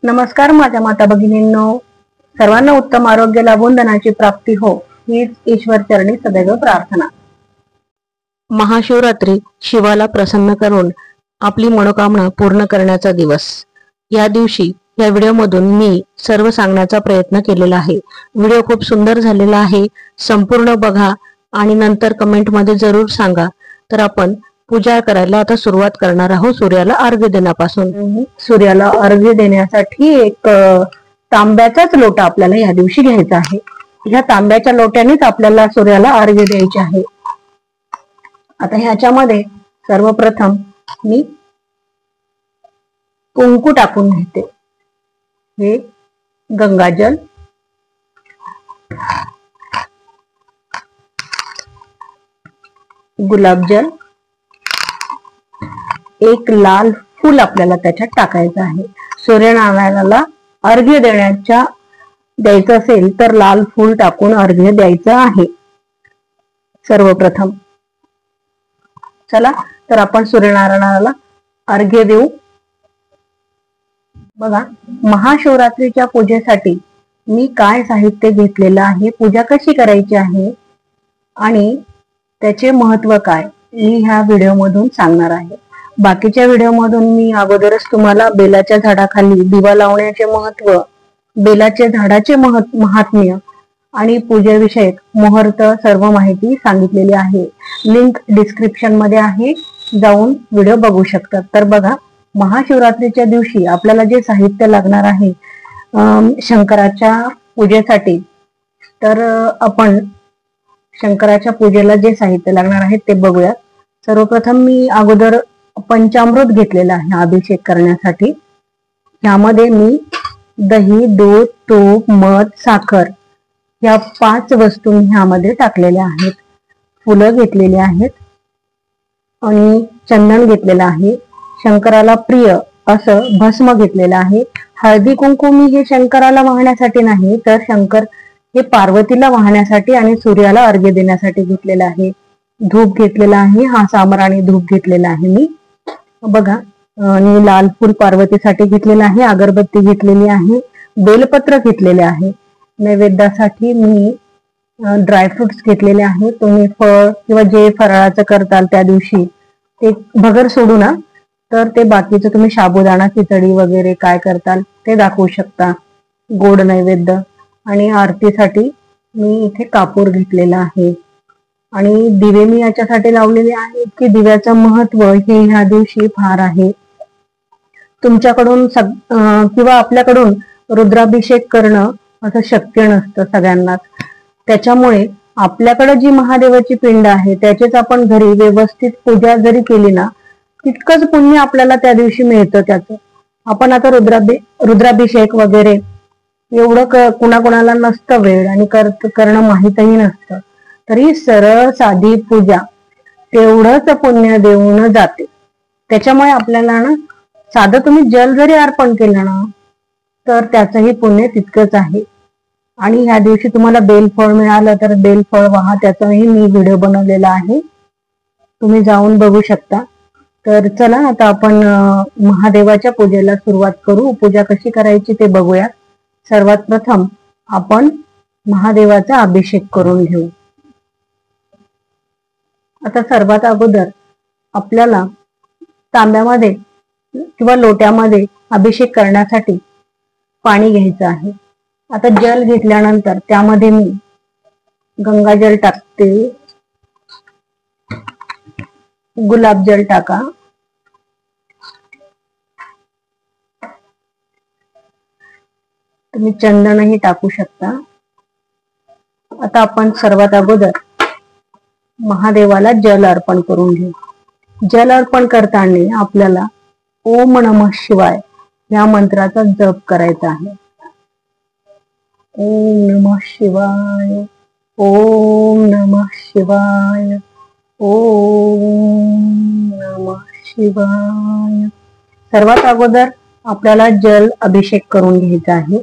नमस्कार माझ्या माता भगिनींनो, सर्वांना उत्तम आरोग्य लाभून धनाची प्राप्ती हो हीच ईश्वर चरणी सदैव प्रार्थना। महाशिवरात्री शिवाला प्रसन्न करून आपली मनोकामना पूर्ण करण्याचा दिवस। या दिवशी या व्हिडिओमधून मी सर्व सांगण्याचा प्रयत्न केलेला आहे। व्हिडिओ खूप सुंदर झालेला आहे, संपूर्ण बघा आणि नंतर कमेंटमध्ये जरूर सांगा। तर आपण पूजा करायला आता सुरुवात करणार आहोत सूर्याला अर्घ्य देण्यापासून। सूर्याला अर्घ्य देण्यासाठी एक तांब्याचाच लोटा आपल्याला या दिवशी घ्यायचा आहे। ह्या तांब्याच्या लोट्यानेच आपल्याला सूर्याला अर्घ्य द्यायचे आहे। आता ह्याच्यामध्ये सर्वप्रथम मी कुंकू टाकून घेते। हे गंगाजल, गुलाबजल, एक लाल फूल आपल्याला त्याच्यात टाकायचं आहे। सूर्यनारायणाला अर्घ्य द्यायचं असेल तर लाल फूल टाकून अर्घ्य द्यायचं आहे सर्वप्रथम। चला तर आपण सूर्यनारायणाला अर्घ्य देऊ। बघा, महाशिवरात्रीच्या पूजेसाठी मी काय साहित्य घेतलेलं आहे, पूजा कशी करायची आहे आणि त्याचे महत्व काय मी ह्या व्हिडिओमधून सांगणार आहे। बाकीच्या व्हिडिओमधून मी अगोदरच तुम्हाला बेलाच्या झाडाखाली दिवा लावण्याचे महत्व, बेलाच्या झाडाचे महात्म्य आणि पूजेविषयक मुहूर्त सर्व माहिती सांगितलेली आहे। लिंक डिस्क्रिप्शन मध्ये आहे, जाऊन व्हिडिओ बघू शकतात। तर बघा, महाशिवरात्रीच्या दिवशी आपल्याला जे साहित्य लागणार आहे शंकराच्या पूजेसाठी, तर आपण शंकराच्या पूजेला जे साहित्य लागणार आहे ते बघूया। सर्वप्रथम मी अगोदर पंचामृत घेतलेलं आहे अभिषेक करण्यासाठी। यामध्ये मी दही, दूध, तूप, मध, साखर या 5 वस्तू मी ह्यामध्ये टाकलेल्या आहेत। फुलं घेतलेली आहेत आणि चंदन घेतलेलं आहे। शंकराला प्रिय असं भस्म घेतलेलं आहे। हळदी कुंकू मी हे शंकराला वाहण्यासाठी नाही, तर शंकर हे पार्वतीला वाहण्यासाठी आणि सूर्याला अर्घ्य देण्यासाठी घेतलेलं आहे। धूप घेतलेला आहे, हा सामराणी धूप घेतलेला आहे मी बघा। आणि लाल फूल पार्वतीसाठी घेतलेलं आहे, अगरबत्ती घेतलेली आहे, बेलपत्र घेतलेले आहे। नैवेद्यासाठी मी ड्रायफ्रुट्स घेतलेले आहेत। तुम्ही फळ किंवा जे फराळाचं करताल त्या दिवशी ते भगर सोडू ना, तर ते बाकीचं तुम्ही साबुदाणा खिचडी वगैरे काय करताल ते दाखवू शकता, गोड नैवेद्य। आणि आरतीसाठी मी इथे कापूर घेतलेला आहे आणि दिवे मी याच्यासाठी लावलेले आहेत की दिव्याचं महत्व हे ह्या दिवशी फार आहे। तुमच्याकडून किंवा आपल्याकडून रुद्राभिषेक करणं असं शक्य नसतं सगळ्यांनाच। त्याच्यामुळे आपल्याकडे जी महादेवाची पिंड आहे त्याचीच आपण घरी व्यवस्थित पूजा जरी केली ना, तितकंच पुण्य आपल्याला त्या दिवशी मिळतं त्याचं। आपण आता रुद्राभिषेक वगैरे एवढं कुणाकुणाला नसतं वेळ आणि करणं माहीतही नसतं, तरी सरळ साधी पूजा तेवढंच पुण्य देऊन जाते। त्याच्यामुळे आपल्याला ना, साधं तुम्ही जल जरी अर्पण केलं ना, तर त्याचंही पुण्य तितकंच आहे। आणि ह्या दिवशी तुम्हाला बेलफळ मिळालं तर बेलफळ वाहा, त्याचाही मी व्हिडिओ बनवलेला आहे, तुम्ही जाऊन बघू शकता। तर चला आता आपण महादेवाच्या पूजेला सुरुवात करू। पूजा कशी करायची ते बघूया। सर्वात प्रथम आपण महादेवाचा अभिषेक करून घेऊ। आता सर्वात अगोदर आपल्याला तांब्यामध्ये किंवा लोट्यामध्ये अभिषेक करण्यासाठी पाणी घ्यायचं आहे। आता जल घेतल्यानंतर त्यामध्ये मी गंगाजल टाकते, गुलाबजल टाका, तुम्ही चंदनही टाकू शकता। आता आपण सर्वात अगोदर महादेवाला जल अर्पण करून घेऊ। जल अर्पण करताना आपल्याला ओम नमः शिवाय या मंत्राचा जप करायचा आहे। ओम नमः शिवाय, ओम नमः शिवाय, ओम नमः शिवाय। सर्वात अगोदर आपल्याला जल अभिषेक करून घ्यायचा आहे।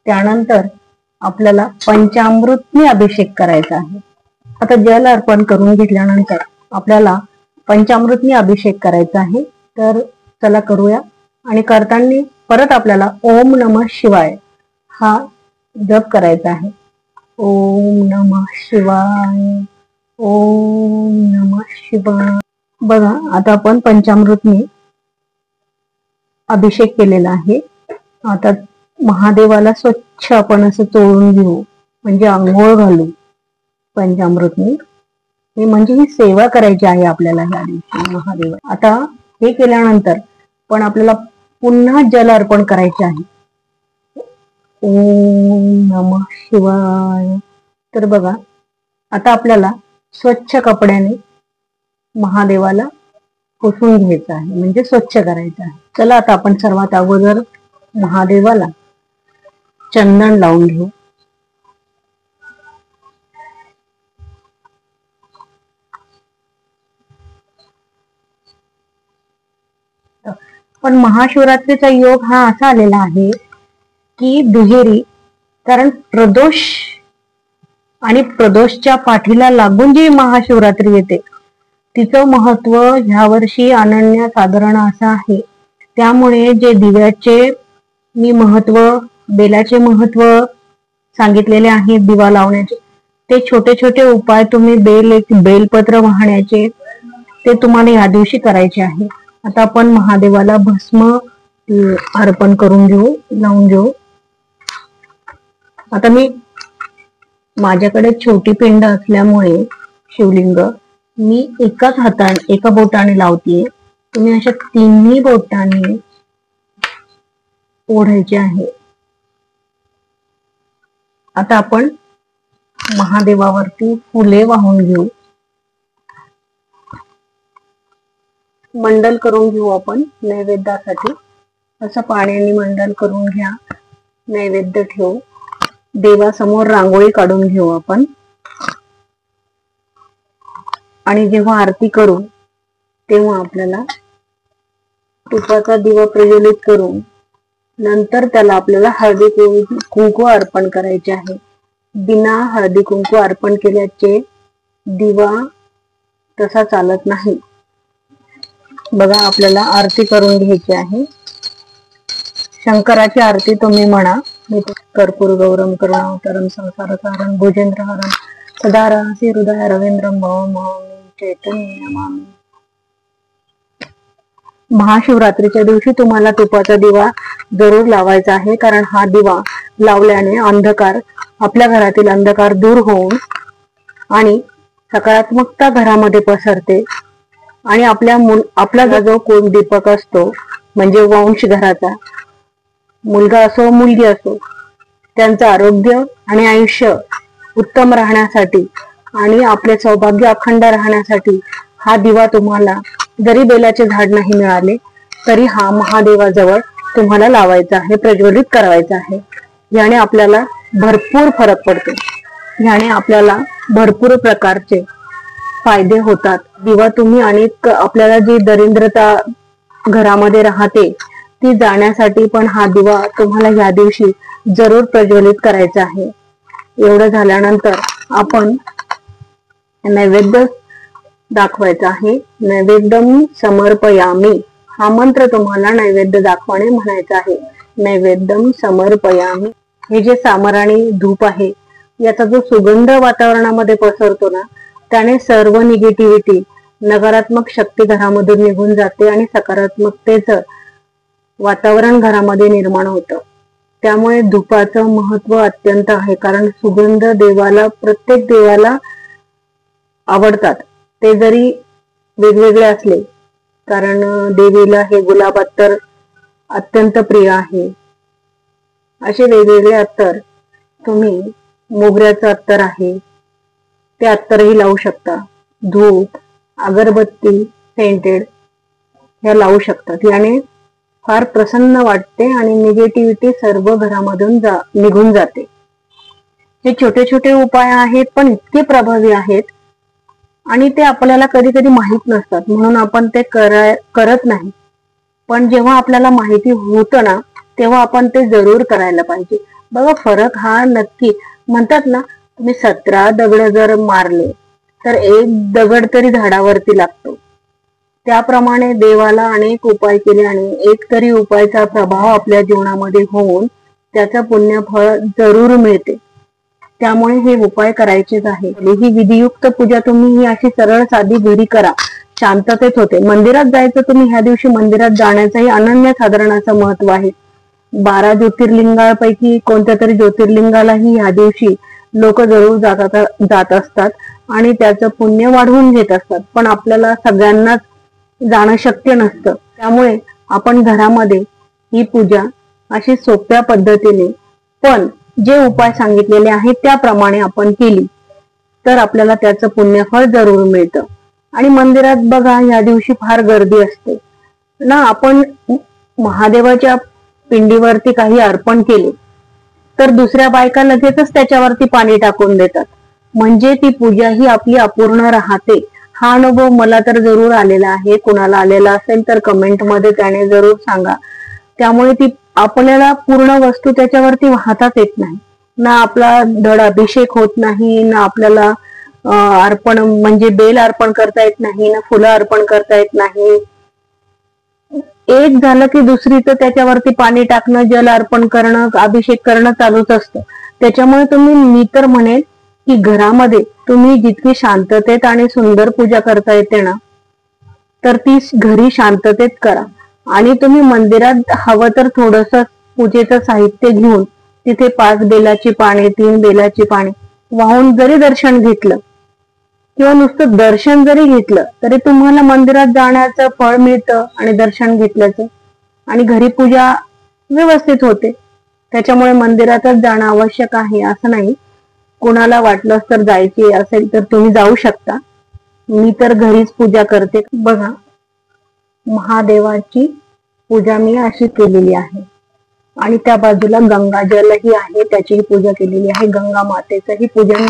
त्यानंतर आपल्याला पंचामृतने अभिषेक करायचा आहे। आता जल अर्पण करून घेतल्यानंतर आपल्याला पंचामृतने अभिषेक करायचा आहे। तर चला करूया। आणि करताना परत आपल्याला ओम नमः शिवाय हा जप करायचा आहे. ओम नमः शिवाय, ओम नमः शिवाय. बघा आता आपण पंचामृतने अभिषेक केलेला आहे. आता महादेवाला स्वच्छ आपण असं चोळून घेऊ, म्हणजे आंघोळ घालू पंचामृतने. हे म्हणजे ही सेवा करायची आहे आपल्याला ह्या दिवशी महादेव. आता हे केल्यानंतर पण आपल्याला पुन्हा जल अर्पण करायचे आहे. ओम नमः शिवाय. तर बघा आता आपल्याला स्वच्छ कपड्याने महादेवाला पुसून घ्यायचं आहे, म्हणजे स्वच्छ करायचं आहे. चला आता आपण सर्वात अगोदर महादेवाला चंदन लावून घेऊ. पण महाशिवरात्रीचा योग हा असा आलेला आहे की दुहेरी, कारण प्रदोष आणि प्रदोषच्या पाठीला लागून जी महाशिवरात्री येते तिचं महत्व ह्या वर्षी अनन्यसाधारण असं आहे. त्यामुळे जे दिव्याचे मी महत्व, बेलाचे महत्व सांगितलेले आहे दिवा लावण्याचे, ते छोटे छोटे उपाय तुम्ही बेलपत्र वाहण्याचे ते तुम्हाला या दिवशी करायचे आहे. आता आपण महादेवाला भस्म अर्पण करून घेऊ, लावून घेऊ. आता मी माझ्याकडे छोटी पिंड असल्यामुळे शिवलिंग मी एका बोटाने लावतीये. तुम्ही अशा तिन्ही बोटाने ओढायचे आहे. आता आपण महादेवावरती फुले वाहून घेऊ, मंडल करून घेऊ आपण नैवेद्यासाठी. असं पाण्याने मंडल करून घ्या, नैवेद्य ठेवू. देवासमोर रांगोळी काढून घेऊ आपण. आणि जेव्हा आरती करू तेव्हा आपल्याला तुपाचा दिवा प्रज्वलित करून नंतर त्याला आपल्याला हळदी कुंकू अर्पण करायचे आहे. बिना हळदी कुंकू अर्पण केल्याचे दिवा तसा चालत नाही. बघा आपल्याला आरती करून घ्यायची आहे. शंकराची आरती तुम्ही म्हणा. कर्पूर गौरम करुणावतारम संसारसारम भुजेंद्रहरम सदा रहसी हृदय रवींद्रम भवम चैतन्य नमामि. महाशिवरात्रीच्या दिवशी तुम्हाला तुपाचा दिवा जरूर लावायचा आहे, कारण हा दिवा लावल्याने अंधकार, आपल्या घरातील अंधकार दूर होऊन आणि सकारात्मकता घरामध्ये पसरते. आणि आपला जो कोण दीपक असतो, म्हणजे वंश घराचा, मुलगा असो मुलगी असो, त्यांचं आरोग्य आणि आयुष्य उत्तम राहण्यासाठी आणि आपले सौभाग्य अखंड राहण्यासाठी हा दिवा तुम्हाला, जरी बेलाचे झाड नाही मिळाले तरी हा महादेवाजवळ तुम्हाला लावायचा आहे, प्रज्वलित करायचा आहे. याने आपल्याला भरपूर फरक पडतो. याने आपल्याला भरपूर प्रकारचे फायदे होतात. दिवा तुम्ही अनेक, आपल्याला जी दरिद्रता घरामध्ये राहते ती जाण्यासाठी पण हा दिवा तुम्हाला या दिवशी जरूर प्रज्वलित करायचा आहे. एवढं झाल्यानंतर आपण नैवेद्य दाखवायचा आहे. नैवेद्यम समर्पयामी हा मंत्र तुम्हाला नैवेद्य दाखवाने म्हणायचा आहे. नैवेद्यम समर्पयामी. हे जे सामराणी धूप आहे याचा जो सुगंध वातावरणामध्ये पसरतो ना, त्याने सर्व निगेटिव्हिटी, नकारात्मक शक्ती घरामधून निघून जाते आणि सकारात्मकतेचं वातावरण घरामध्ये निर्माण होतं. त्यामुळे धुपाचं महत्व अत्यंत आहे, कारण सुगंध देवाला, प्रत्येक देवाला आवडतात. ते जरी वेगवेगळे असले, कारण देवीला हे गुलाब अत्तर अत्यंत प्रिय आहे. असे वेगवेगळे अत्तर, तुम्ही मोगऱ्याचं अत्तर आहे ते अत्तरही लावू शकता. धूप, अगरबत्ती, सेंटेड ह्या लावू शकतात. याने फार प्रसन्न वाटते आणि निगेटिव्हिटी सर्व घरामधून निघून जाते. हे छोटे छोटे उपाय आहेत, पण इतके प्रभावी आहेत आणि ते आपल्याला कधी कधी माहित नसतात, म्हणून आपण ते करत नाही. पण जेव्हा आपल्याला माहिती होतं ना, तेव्हा आपण ते जरूर करायला पाहिजे. बघा फरक हा नक्की. म्हणतात ना, तुम्ही 17 दगड जर मारले तर एक दगड तरी झाडावरती लागतो. त्याप्रमाणे देवाला अनेक उपाय केल्याने एक तरी उपायाचा प्रभाव आपल्या जीवनामध्ये होऊन त्याचं पुण्यफळ जरूर मिळते. त्यामुळे हे उपाय करायचेच आहे. ही विधियुक्त पूजा तुम्ही ही अशी सरळ साधी घरी करा, शांततेत होते. मंदिरात जायचं, तुम्ही ह्या दिवशी मंदिरात जाण्याचंही अनन्यसाधारण असं महत्व आहे. 12 ज्योतिर्लिंगापैकी कोणत्या तरी ज्योतिर्लिंगालाही ह्या दिवशी लोक जरूर जात असतात आणि त्याचं पुण्य वाढवून घेत असतात. पण आपल्याला सगळ्यांनाच जाणं शक्य नसतं. त्यामुळे आपण घरामध्ये ही पूजा अशी सोप्या पद्धतीने पण जे उपाय सांगितलेले आहेत त्याप्रमाणे आपण केली तर आपल्याला त्याचं पुण्यफळ जरूर मिळतं. आणि मंदिरात बघा या दिवशी फार गर्दी असते ना. आपण महादेवाच्या पिंडीवरती काही अर्पण केले तर दुसऱ्या बायका लगेचच त्याच्यावरती पाणी टाकून देतात, म्हणजे ती पूजा ही आपली अपूर्ण राहते. हा अनुभव मला तर जरूर आलेला आहे. कुणाला आलेला असेल तर कमेंट मध्ये त्याने जरूर सांगा. त्यामुळे ती आपल्याला पूर्ण वस्तू त्याच्यावरती वाहताच येत नाही ना. आपला धड अभिषेक होत नाही ना. आपल्याला अर्पण म्हणजे बेल अर्पण करता येत नाही ना. फुलं अर्पण करता येत नाही. एक झालं की दुसरी तर त्याच्यावरती पाणी टाकणं, जल अर्पण करणं, अभिषेक करणं चालूच असतं. त्याच्यामुळे मी तर म्हणेन की घरामध्ये तुम्ही जितकी शांततेत आणि सुंदर पूजा करता येते ना तर ती घरी शांततेत करा. आणि तुम्ही मंदिरात हवं तर थोडस पूजेचं साहित्य घेऊन तिथे 5 बेलाची पाने 3 बेलाची पाने वाहून जरी दर्शन घेतलं किंवा नुसतं दर्शन जरी घेतलं तरी तुम्हाला मंदिरात जाण्याचं फळ मिळतं आणि दर्शन घेतल्याचं, आणि घरी पूजा व्यवस्थित होते. त्याच्यामुळे मंदिरातच जाणं आवश्यक आहे असं नाही. कोणाला वाटलंच तर जायची असेल तर तुम्ही जाऊ शकता. मी तर घरीच पूजा करते. बघा, महादेवाची पूजा मी अशी केलेली आहे आणि त्या बाजूला गंगाजलही आहे, त्याचीही पूजा केलेली आहे. गंगा मातेचंही पूजन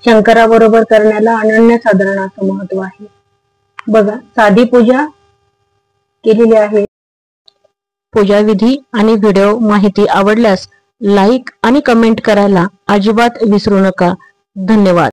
शंकराबरोबर करण्याला अनन्यसाधारण असं महत्व आहे. बघा, साधी पूजा केलेली आहे. पूजा विधी आणि व्हिडिओ माहिती आवडल्यास लाईक आणि कमेंट करायला अजिबात विसरू नका. धन्यवाद.